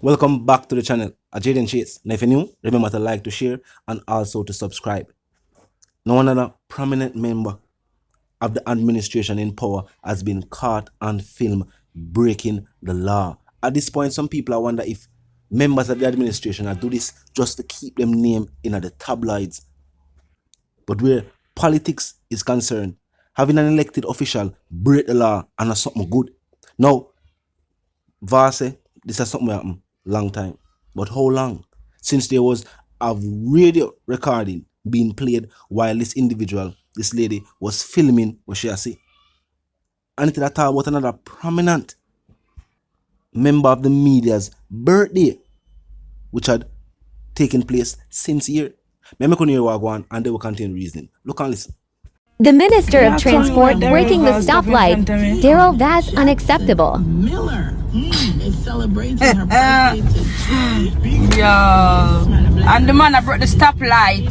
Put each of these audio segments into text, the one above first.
Welcome back to the channel, Jaden Chase. Now if you're new, remember to like, to share, and also to subscribe. Now another prominent member of the administration in power has been caught on film breaking the law. At this point, some people are wonder if members of the administration are do this just to keep them name in the tabloids. But where politics is concerned, having an elected official break the law and something good. Now, Vase, this is something happened long time. But how long? Since there was a radio recording being played while this individual, this lady, was filming what she has said. And it talk about another prominent member of the media's birthday, which had taken place since year. Maybe can hear what one and they will contain reasoning. Look and listen. The Minister of Transport breaking the stoplight. Tr0uble, that's unacceptable. Miller is celebrating her birthday today. Yo, and the man that brought the stoplight.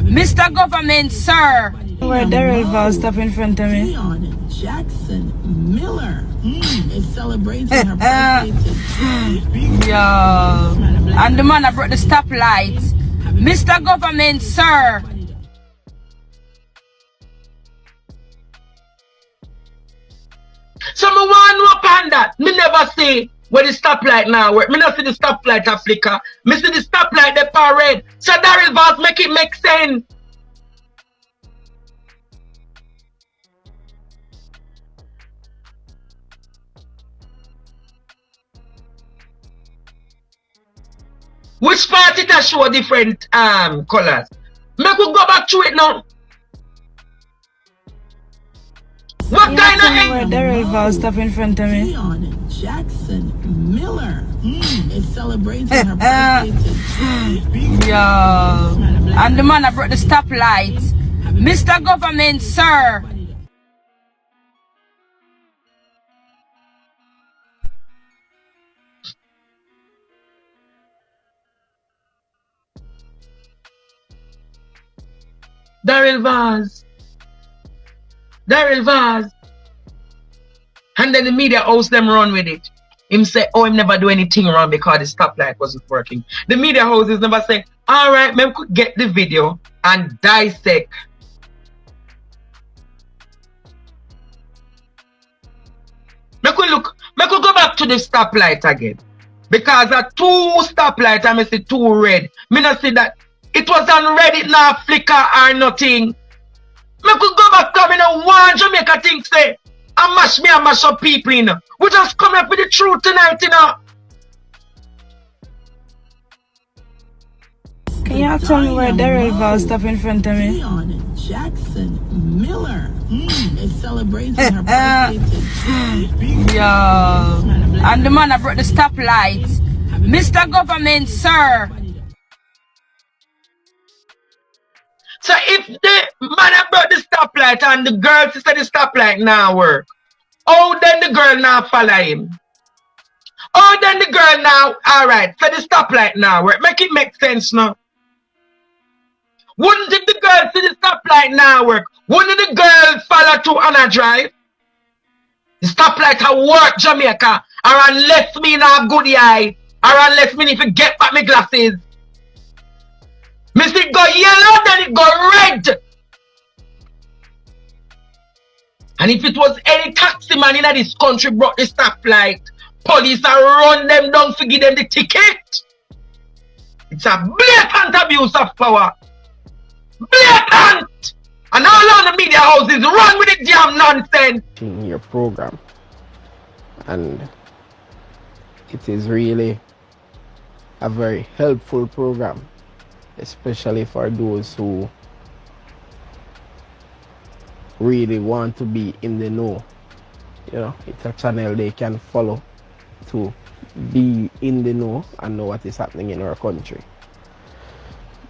Mr. Government, sir. Where Tr0uble stop in front of me. Jackson Miller is celebrating her birthday today. Yo, and the man that brought the stoplight. Mr. Government, sir. So me want know upon that. Me never see where the stoplight now work. Me not see the stoplight a flicker. Me see the stoplight the red. So Tr0uble make it make sense. Which part it a show different colors? Make we go back to it now. What kind of Tr0uble stop in front of me. Jackson Miller is celebrating her birthday today. Yo, and the man that brought the stoplight. Mr. Government, sir. Tr0uble. And then the media house them run with it. Him say, oh, him never do anything wrong because the stoplight wasn't working. The media houses never say, all right, maybe we could get the video and dissect. Make we go back to the stoplight again. Because a two stoplight, I see two red. Me not see that it was on red, it not flicker or nothing. Me could go back to me now one Jamaica thing say and mash up people in. We just come up with the truth tonight, you know. Can you tell me where Tr0uble stop in front of me? Jackson Miller is celebrating her birthday today. Yo, and the man that brought the stoplight. Mr. Government, sir. So if the man brought the stoplight and the girl said the stoplight now work, oh then the girl now follow him. Oh then the girl now, alright, so the stoplight now work. Make it make sense now. Wouldn't if the girl see the stoplight now work, wouldn't the girl follow to Anna Drive? The stoplight a work Jamaica, or unless me not good eye, or unless me need to get back my glasses. Me see it go yellow, then it go red. And if it was any taxi man in this country brought the stoplight, police are run them down to give them the ticket. It's a blatant abuse of power. Blatant! And all the media houses run with the damn nonsense. In your program, and it is really a very helpful program, especially for those who really want to be in the know. You know, it's a channel they can follow to be in the know and know what is happening in our country.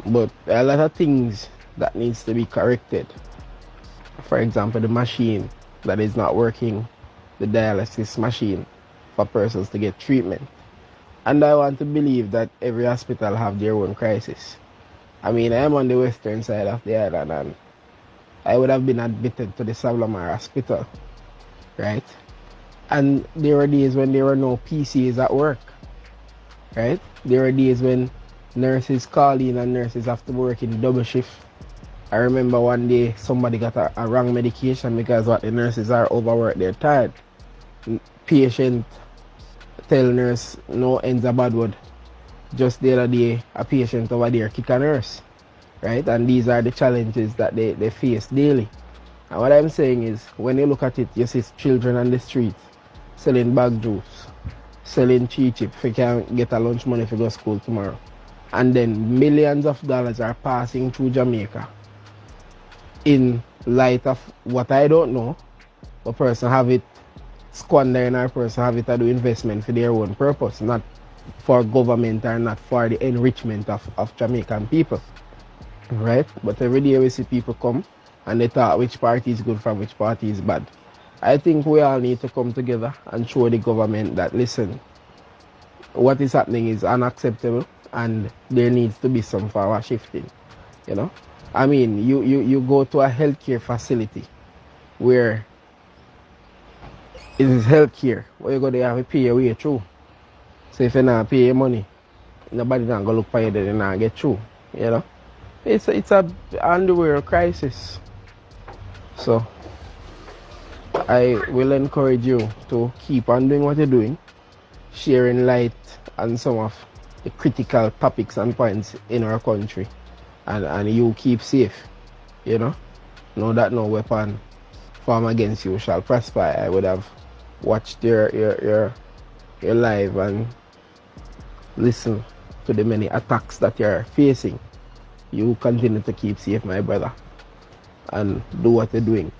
But there are a lot of things that needs to be corrected. For example, the machine that is not working, the dialysis machine for persons to get treatment. And I want to believe that every hospital have their own crisis. I mean, I am on the western side of the island and I would have been admitted to the Savlamar hospital, right? And there were days when there were no PCs at work. right? There are days when nurses call in and nurses have to work in double shift. I remember one day somebody got a wrong medication because what the nurses are overworked, they're tired. Patient tell nurse no ends a bad word. Just the other day, a patient over there kick a nurse, right? And these are the challenges that they face daily. And what I'm saying is, when you look at it, you see children on the street selling bag juice, selling cheap if you can get a lunch money if you go to school tomorrow. And then millions of dollars are passing through Jamaica in light of what I don't know. A person have it squandering, or a person have it to do investment for their own purpose, not for government or not for the enrichment of Jamaican people, right? But every day we see people come and they talk which party is good from which party is bad. I think we all need to come together and show the government that, listen, what is happening is unacceptable and there needs to be some power shifting, you know? I mean, you go to a healthcare facility where it is healthcare, where you go there have to pay your way through. So if you not pay your money, nobody not gonna look for you, they not get through, you know? It's a underwear crisis. So I will encourage you to keep on doing what you're doing, sharing light on some of the critical topics and points in our country, and you keep safe, you know? Know that no weapon formed against you shall prosper. I would have watched your live and listen to the many attacks that you're facing. You continue to keep safe, my brother, and do what you're doing.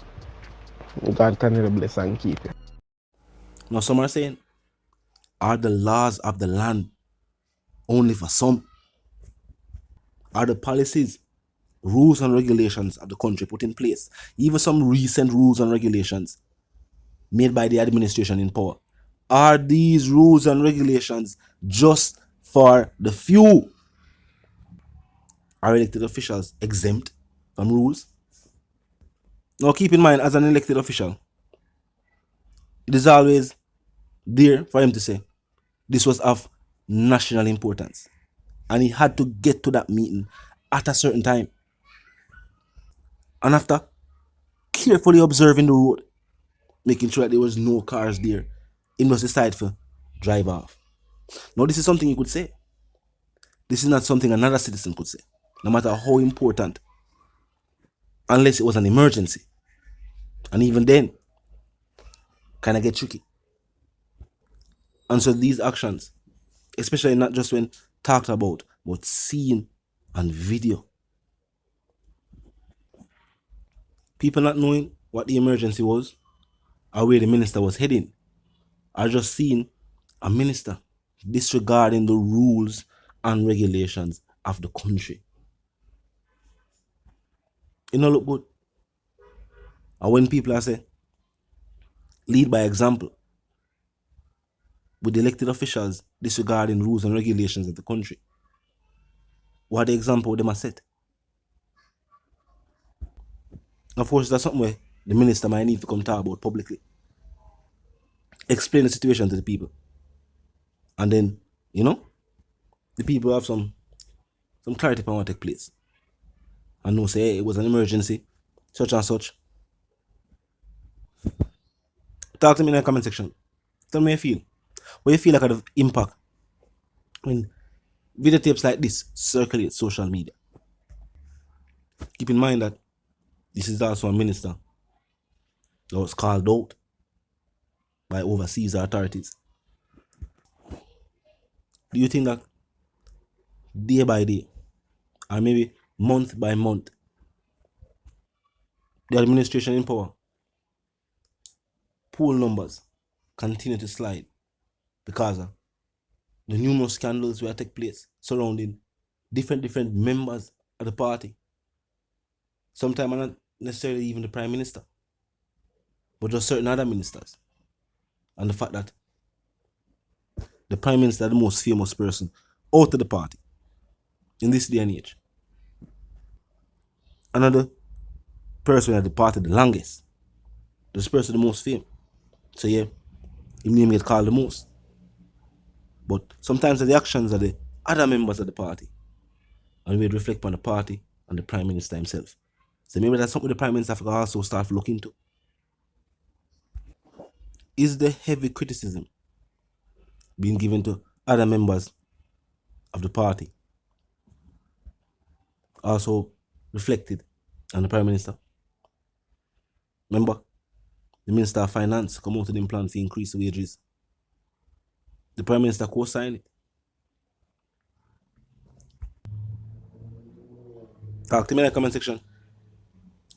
God continue to bless and keep you. Now some are saying, are the laws of the land only for some? Are the policies, rules and regulations of the country put in place, even some recent rules and regulations made by the administration in power, are these rules and regulations just for the few? Are elected officials exempt from rules? Now keep in mind, as an elected official, it is always there for him to say this was of national importance, and he had to get to that meeting at a certain time, and after carefully observing the road, making sure that there was no cars there, he must decide to drive off. Now this is something you could say. This is not something another citizen could say, no matter how important, unless it was an emergency, and even then kind of get tricky. And so these actions, especially not just when talked about, but seen on video, people not knowing what the emergency was or where the minister was heading, are just seeing a minister disregarding the rules and regulations of the country. It don't look good. And when people are saying, lead by example, with the elected officials disregarding rules and regulations of the country, what the example them are set? Of course, that's something where the minister might need to come talk about publicly. Explain the situation to the people. And then, you know, the people have some clarity upon what take place. And no say, hey, it was an emergency, such and such. Talk to me in the comment section. Tell me how you feel. What you feel like kind of impact when videotapes like this circulate social media. Keep in mind that this is also a minister that was called out by overseas authorities. Do you think that day by day, or maybe month by month, the administration in power, poll numbers continue to slide because of the numerous scandals that take place surrounding different members of the party? Sometimes not necessarily even the prime minister, but just certain other ministers. And the fact that the prime minister is the most famous person out of the party in this day and age. Another person at the party the longest, this person the most famous. So yeah, his name get called the most. But sometimes the actions of the other members of the party, and we reflect on the party and the Prime Minister himself. So maybe that's something the Prime Minister can also start to look into. Is the heavy criticism being given to other members of the party also reflected on the Prime Minister? Remember, the Minister of Finance come out with the plan to increase wages. The Prime Minister co-signed it. Talk to me in the comment section.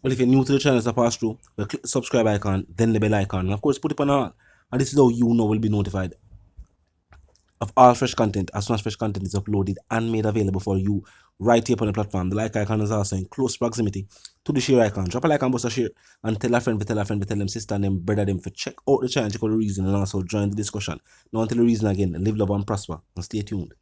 Well, if you're new to the channel as I pass through, well, click the subscribe icon, then the bell icon, and of course put it on all. And this is how you know will be notified of all fresh content as soon as fresh content is uploaded and made available for you right here on the platform. The like icon is also in close proximity to the share icon. Drop a like and bust a share, and tell a friend, tell them sister and them brother them for check out the channel, check out the reason, and also join the discussion. Now until the reason again, live, love and prosper, and stay tuned.